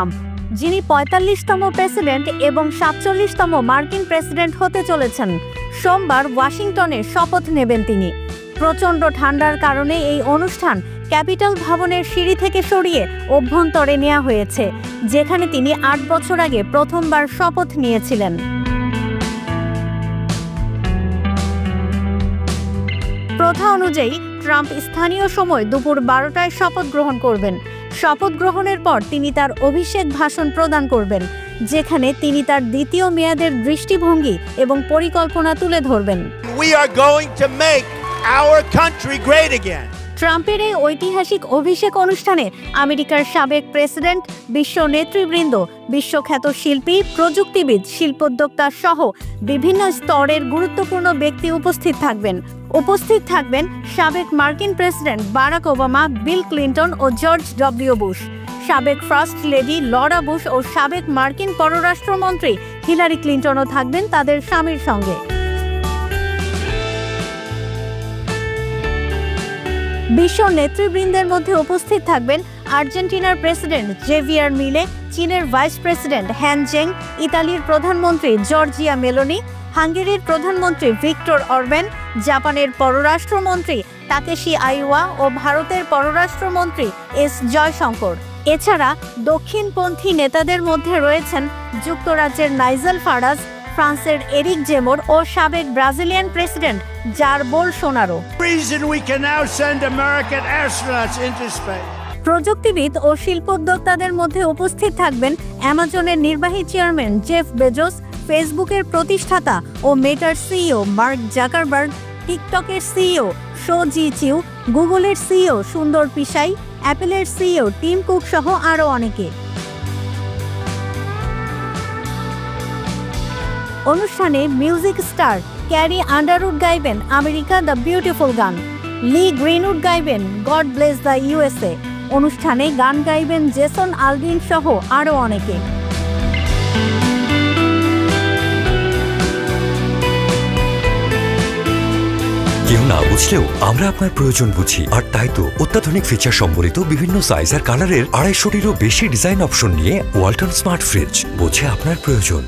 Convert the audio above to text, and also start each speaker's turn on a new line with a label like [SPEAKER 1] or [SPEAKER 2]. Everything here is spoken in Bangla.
[SPEAKER 1] ট্রাম্প, যিনি ৪৫তম প্রেসিডেন্ট এবং ৪৭তম মার্কিন প্রেসিডেন্ট হতে চলেছেন। সোমবার ওয়াশিংটনে শপথ নেবেন তিনি। প্রচণ্ড ঠান্ডার কারণে এই অনুষ্ঠান ক্যাপিটল ভবনের সিঁড়ি থেকে সরিয়ে অভ্যন্তরে নেওয়া হয়েছে, যেখানে তিনি ৮ বছর আগে প্রথমবার শপথ নিয়েছিলেন। প্রথা অনুযায়ী ট্রাম্প স্থানীয় সময় দুপুর ১২টায় শপথ গ্রহণ করবেন। শপথ গ্রহণের পর তিনি তার অভিষেক ভাষণ প্রদান করবেন, যেখানে তিনি তার দ্বিতীয় মেয়াদের দৃষ্টিভঙ্গি এবং পরিকল্পনা তুলে ধরবেন।
[SPEAKER 2] We are going to make our country great again.
[SPEAKER 1] ট্রাম্পের এই ঐতিহাসিক অভিষেক অনুষ্ঠানে আমেরিকার সাবেক প্রেসিডেন্ট, বিশ্ব নেতৃবৃন্দ, বিশ্বখ্যাত শিল্পী, প্রযুক্তিবিদ, শিল্পোদ্যোক্তা সহ বিভিন্ন স্তরের গুরুত্বপূর্ণ ব্যক্তি উপস্থিত থাকবেন সাবেক মার্কিন president Barack Obama, Bill Clinton ও জর্জ ডব্লিউ বুশ, সাবেক ফার্স্ট লেডি লরা বুশ ও সাবেক মার্কিন পররাষ্ট্রমন্ত্রী হিলারি ক্লিন্টনও থাকবেন তাদের স্বামীর সঙ্গে। বিশ্ব নেতৃবৃন্দের মধ্যে উপস্থিত থাকবেন আর্জেন্টিনার প্রেসিডেন্ট জেভিয়ার মিলে, চীনের ভাইস প্রেসিডেন্ট হ্যান জেং, ইতালির প্রধানমন্ত্রী জর্জিয়া মেলোনি, হাঙ্গেরির প্রধানমন্ত্রী ভিক্টর অরব্যান, জাপানের পররাষ্ট্রমন্ত্রী তাকেশি আইওয়া ও ভারতের পররাষ্ট্রমন্ত্রী এস জয়শঙ্কর। এছাড়া দক্ষিণপন্থী নেতাদের মধ্যে রয়েছেন যুক্তরাজ্যের নাইজেল ফারাজ, ফ্রান্সের এরিক জেমোর ও সাবেক ব্রাজিলিয়ান প্রেসিডেন্ট জার বোলসোনারো। প্রযুক্তিবিদ ও শিল্পোদ্যোক্তাদের মধ্যে উপস্থিত থাকবেন অ্যামাজনের নির্বাহী চেয়ারম্যান জেফ বেজোস, ফেসবুকের প্রতিষ্ঠাতা ও মেটার সিইও মার্ক জাকারবার্গ, টিকটকের সিইও শো জি চিউ, গুগলের সিইও সুন্দর পিচাই, অ্যাপেলের সিইও টিম কুক সহ আরও অনেকে। অনুষ্ঠানে মিউজিক স্টার ক্যারি আন্ডারউড গাইবেন আমেরিকা দ্য বিউটিফুল গান, লি গ্রিনউড গাইবেন গড ব্লেস দ্য ইউএসএ। অনুষ্ঠানে গান গাইবেন জেসন আলডিন সহ আরও অনেকে।
[SPEAKER 3] কেউ না বুঝলেও আমরা আপনার প্রয়োজন বুঝি, আর তাই তো অত্যাধুনিক ফিচার সম্বলিত বিভিন্ন সাইজ আর কালারের ২৫০টিরও বেশি ডিজাইন অপশন নিয়ে ওয়ালটন স্মার্ট ফ্রিজ বোঝে আপনার প্রয়োজন।